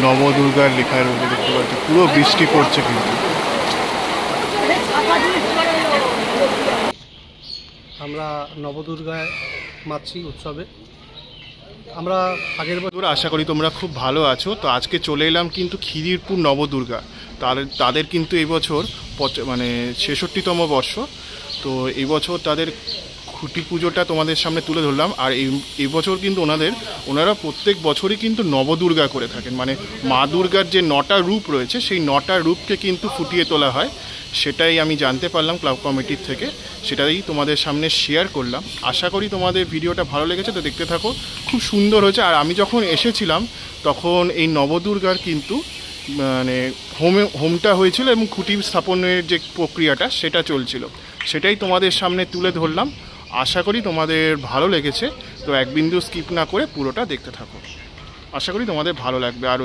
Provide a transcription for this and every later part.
নবদুর্গার লেখা রয়েছে, দেখতে পাচ্ছি পুরো বৃষ্টি পড়ছে কিন্তু। আমরা নবদুর্গায় মাতৃ উৎসবে আমরা আগের বছর। আশা করি তোমরা খুব ভালো আছো। তো আজকে চলে এলাম কিন্তু খিদিরপুর নবদুর্গা, তাদের কিন্তু এই বছর মানে 66তম বর্ষ। তো এই বছর তাদের খুঁটি পুজোটা তোমাদের সামনে তুলে ধরলাম। আর এই বছর কিন্তু ওনারা প্রত্যেক বছরই কিন্তু নবদুর্গা করে থাকেন, মানে মা দুর্গার যে 9টা রূপ রয়েছে সেই 9টা রূপকে কিন্তু ফুটিয়ে তোলা হয়। সেটাই আমি জানতে পারলাম ক্লাব কমিটির থেকে, সেটাই তোমাদের সামনে শেয়ার করলাম। আশা করি তোমাদের ভিডিওটা ভালো লেগেছে, তো দেখতে থাকো। খুব সুন্দর হয়েছে। আর আমি যখন এসেছিলাম তখন এই নবদুর্গার কিন্তু মানে হোমটা হয়েছিল এবং খুঁটি স্থাপনের যে প্রক্রিয়াটা সেটা চলছিল, সেটাই তোমাদের সামনে তুলে ধরলাম। আশা করি তোমাদের ভালো লেগেছে, তো এক বিন্দু স্কিপ না করে পুরোটা দেখতে থাকো। আশা করি তোমাদের ভালো লাগবে। আর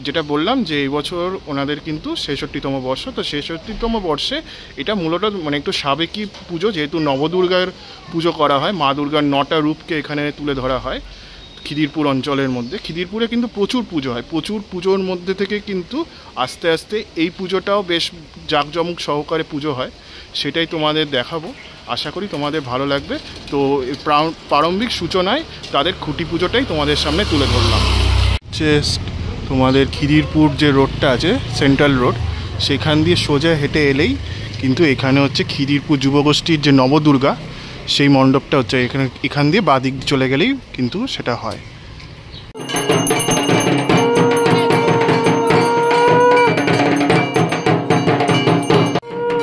যেটা বললাম যে এই বছর ওনাদের কিন্তু 66তম বর্ষ। তো 66তম বর্ষে এটা মূলত মানে একটু সাবেকি পুজো, যেহেতু নবদুর্গার পুজো করা হয়, মা দুর্গার 9টা রূপকে এখানে তুলে ধরা হয় খিদিরপুর অঞ্চলের মধ্যে। খিদিরপুরে কিন্তু প্রচুর পুজো হয়, প্রচুর পুজোর মধ্যে থেকে কিন্তু আস্তে আস্তে এই পুজোটাও বেশ জাঁকজমক সহকারে পুজো হয়, সেটাই তোমাদের দেখাবো। আশা করি তোমাদের ভালো লাগবে। তো প্রারম্ভিক সূচনায় তাদের খুঁটি পুজোটাই তোমাদের সামনে তুলে ধরলাম। তোমাদের খিদিরপুর যে রোডটা আছে, সেন্ট্রাল রোড, সেখান দিয়ে সোজা হেঁটে এলেই কিন্তু এখানে হচ্ছে খিদিরপুর যুবগোষ্ঠীর যে নবদুর্গা সেই মণ্ডপটা হচ্ছে। এখান দিয়ে বাদিক চলে গেলেই কিন্তু সেটা হয়।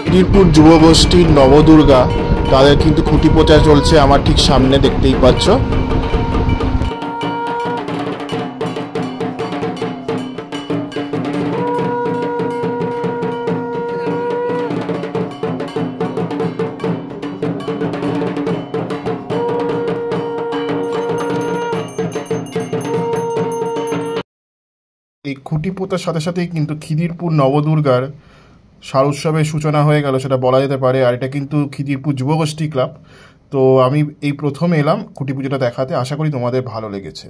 খিদিরপুর যুবগোষ্ঠীর নবদুর্গা তাদের কিন্তু খুঁটি পোঁতা চলছে আমার ঠিক সামনে, দেখতেই পাচ্ছ। এই খুঁটি পোঁতার সাথে সাথেই কিন্তু খিদিরপুর নবদুর্গার শারদ উৎসবের সূচনা হয়ে গেল, সেটা বলা যেতে পারে। আর এটা কিন্তু খিদিরপুর যুবগোষ্ঠী ক্লাব। তো আমি এই প্রথম এলাম খুঁটি পুজোটা দেখাতে। আশা করি তোমাদের ভালো লেগেছে।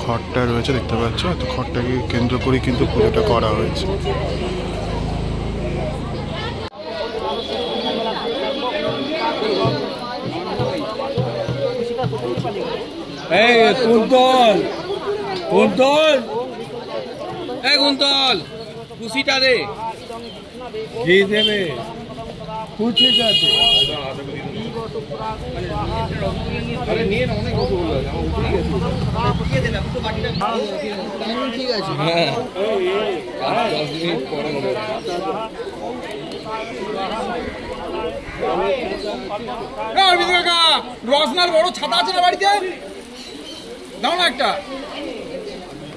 খড়টা রয়েছে দেখতে পাচ্ছ, তো খড়টাকে কেন্দ্র করে কিন্তু পুজোটা করা হয়েছে। কুন্তল কুন্তল কুন্তল খুশিটা দে ঘি দেবে খুশি যাতে ঠিক আছে। রসনার বড় ছাতা আছে না বাড়িতে, দাও না একটা,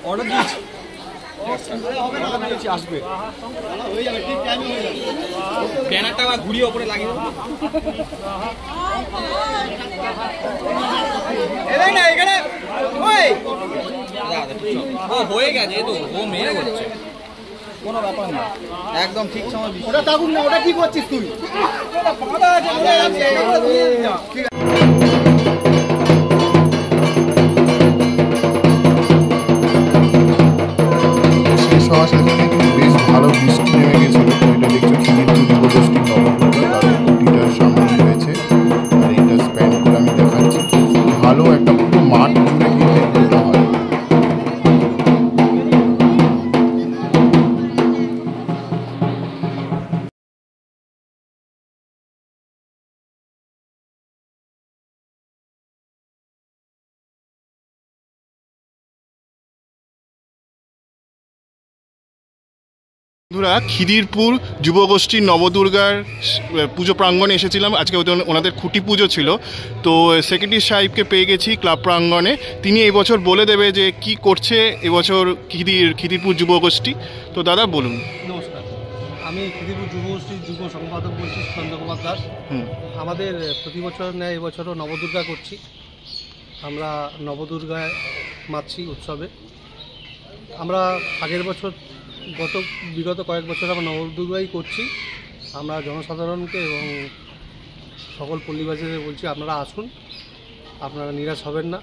অর্ডার দিয়েছি আসবে, ব্যানারটা আবার ঘুরিয়ে ওপরে লাগিয়ে না এখানে। ও হয়ে গেছে তো, ও মেরে করছে, কোনো ব্যাপার না, একদম ঠিক সময়। ওটা থাকুন না, ওটা কি করছিস তুই? শেষ হওয়ার সাথে সাথে কিন্তু বেশ ভালো বৃষ্টি নেমে গেছিল। তো এটা দেখছো খিদিরপুর যুবগোষ্ঠীর নবদুর্গা, তাদের কুটিটার সামনেই রয়েছে। আর এটা স্প্যান্ড করে আমি দেখাচ্ছি, ভালো একটা পুরো মাঠ জুড়ে কিন্তু এই পুজোটা হয়। বন্ধুরা, খিদিরপুর যুবগোষ্ঠীর নবদুর্গার পুজো প্রাঙ্গণে এসেছিলাম। আজকে ওনাদের খুঁটি পুজো ছিল, তো সেক্রেটারি সাহেবকে পেয়ে গেছি ক্লাব প্রাঙ্গণে। তিনি এই বছর বলে দেবে যে কি করছে এবছর খিদিরপুর যুবগোষ্ঠী। তো দাদা বলুন। নমস্কার, আমি খিদিরপুর যুবগোষ্ঠীর যুব সম্পাদক বলছি সুকান্ত কুমার দাস। আমাদের প্রতি বছর নেয় এবছরও নবদুর্গা করছি। আমরা নবদুর্গায় মাছি উৎসবে আমরা আগের বছর বিগত কয়েক বছর আমরা নবদুর্গাই করছি। আমরা জনসাধারণকে এবং সকল পল্লীবাসীদের বলছি আপনারা আসুন, আপনারা নিরাশ হবেন না,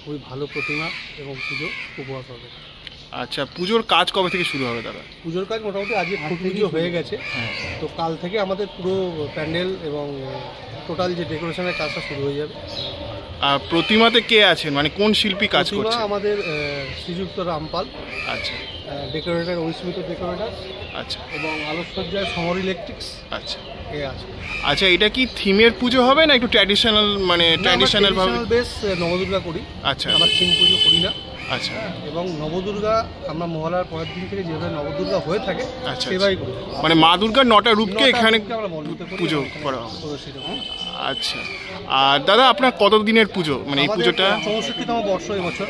খুবই ভালো প্রতিমা এবং পুজো উপহাস হবে। আচ্ছা, পুজোর কাজ কবে থেকে শুরু হবে দাদা? পুজোর কাজ মোটামুটি আজকে খুঁটি পুজো হয়ে গেছে, তো কাল থেকে আমাদের পুরো প্যান্ডেল এবং টোটাল যে ডেকোরেশনের কাজটা শুরু হয়ে যাবে। আর প্রতিমাতে কে আছেন, মানে কোন শিল্পী কাজ করছে? আমাদের শ্রীযুক্ত রামপাল, আচ্ছা, ডেকোরেটর ঐস্মিত ডেকোরেটর, আচ্ছা, এবং আলোকসজ্জায় সমর ইলেকট্রিক্স, আচ্ছা এ আছে। আচ্ছা, এটা কি থিমের পুজো হবে না একটু ট্র্যাডিশনাল, মানে ট্র্যাডিশনাল ভাবে? বেশ নবদুর্গা করি। আচ্ছা, আমরা থিম পুজো করি না। আচ্ছা, এবং নবদুর্গা আমরা মহালয়ার পরের দিন থেকে যেভাবে নবদুর্গা হয়ে থাকে আচ্ছা, সেভাবেই করি। মানে মা দুর্গার 9টা রূপকে এখানে আমরা মণ্ডপে পুজো করা হবে। আচ্ছা, আর দাদা আপনার কত দিনের পুজো, মানে এই পুজোটা? 64তম বর্ষ এবছর,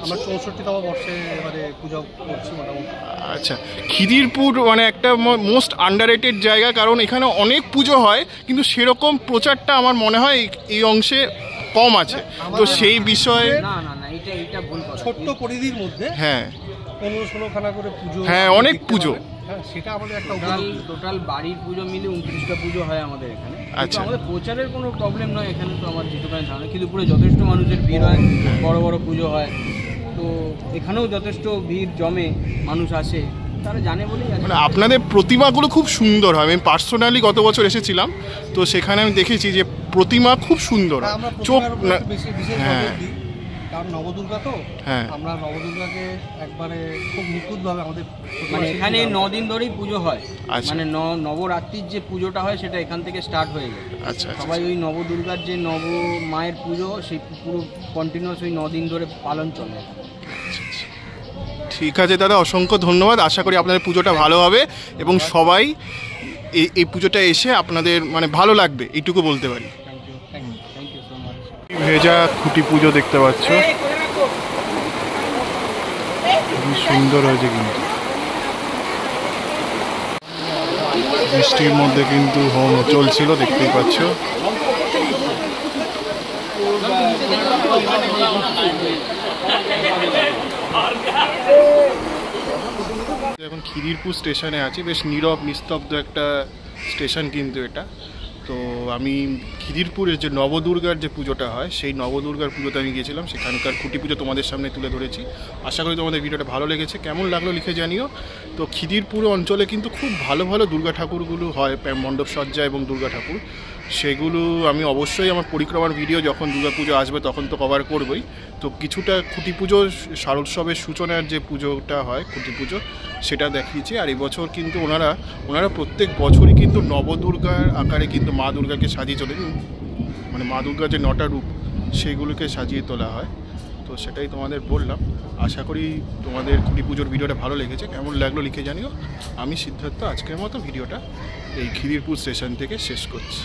আমরা 64তম বর্ষে এবারে পুজো করছি মোটামুটি। আচ্ছা, খিদিরপুর মানে একটা মোস্ট আন্ডাররেটেড জায়গা, কারণ এখানে অনেক পুজো হয় কিন্তু সেরকম প্রচারটা আমার মনে হয় এই অংশে কম আছে। তো সেই বিষয়ে ছোট্ট পরিধির মধ্যে হ্যাঁ 15-16খানা করে পুজো, হ্যাঁ অনেক পুজো, সেটা আমাদের একটা টোটাল বাড়ির পুজো মিলে 29টা পুজো হয় আমাদের এখানে। আচ্ছা, আমাদের প্রচারের কোনো প্রবলেম নয় এখানে, তো আমার যেটুখানি ধারণা খিদিরপুরে যথেষ্ট মানুষের ভিড় হয়, বড় বড় পুজো হয়, তো এখানেও যথেষ্ট ভিড় জমে, মানুষ আসে, তারা জানে বলেই। মানে আপনাদের প্রতিমাগুলো খুব সুন্দর হয়। আমি পার্সোনালি গত বছর এসেছিলাম, তো সেখানে আমি দেখেছি যে প্রতিমা খুব সুন্দর, চোখ হ্যাঁ, কারণ নবদুর্গা তো আমরা নবদুর্গাকে একবারে খুব নিখুঁতভাবে আমাদের মানে এখানে 9 দিন ধরেই পুজো হয়। মানে নবরাত্রির যে পুজোটা হয় সেটা এখান থেকে স্টার্ট হয়ে যায়। আচ্ছা, সবাই ওই নবদুর্গার যে নব মায়ের পুজো সেই পুরো কন্টিনিউয়াস ওই 9 দিন ধরে পালন চলে। ঠিক আছে দাদা, অসংখ্য ধন্যবাদ। আশা করি আপনাদের পুজোটা ভালো হবে এবং সবাই এই পুজোটা এসে আপনাদের মানে ভালো লাগবে, এইটুকু বলতে পারি। ভেজা খুঁটি পুজো দেখতে পাচ্ছ, খুবই সুন্দর হয়েছে কিন্তু। বৃষ্টির মধ্যে কিন্তু হোম চলছিল, দেখতেই পাচ্ছ। এখন খিদিরপুর স্টেশনে আছি, বেশ নীরব নিস্তব্ধ একটা স্টেশন কিন্তু এটা। তো আমি খিদিরপুরের যে নবদুর্গার যে পুজোটা হয় সেই নবদুর্গার পুজোতে আমি গিয়েছিলাম, সেখানকার খুঁটি পুজো তোমাদের সামনে তুলে ধরেছি। আশা করি তোমাদের ভিডিওটা ভালো লেগেছে, কেমন লাগলো লিখে জানিও। তো খিদিরপুর অঞ্চলে কিন্তু খুব ভালো ভালো দুর্গা ঠাকুরগুলো হয়, মণ্ডপ সজ্জা এবং দুর্গা ঠাকুর, সেগুলো আমি অবশ্যই আমার পরিক্রমার ভিডিও যখন দুর্গা পুজো আসবে তখন তো কভার করবই। তো কিছুটা খুঁটি পুজো শারদোৎসবের সূচনার যে পুজোটা হয় খুঁটি পুজো সেটা দেখিয়েছি। আর এবছর কিন্তু ওনারা প্রত্যেক বছরই কিন্তু নবদুর্গার আকারে কিন্তু মা দুর্গাকে সাজিয়ে চলেন, মানে মা দুর্গার যে 9টা রূপ সেইগুলোকে সাজিয়ে তোলা হয়। তো সেটাই তোমাদের বললাম। আশা করি তোমাদের খুঁটি পুজোর ভিডিওটা ভালো লেগেছে, কেমন লাগলো লিখে জানিও। আমি সিদ্ধার্থ আজকের মতো ভিডিওটা এই খিদিরপুর স্টেশন থেকে শেষ করছি।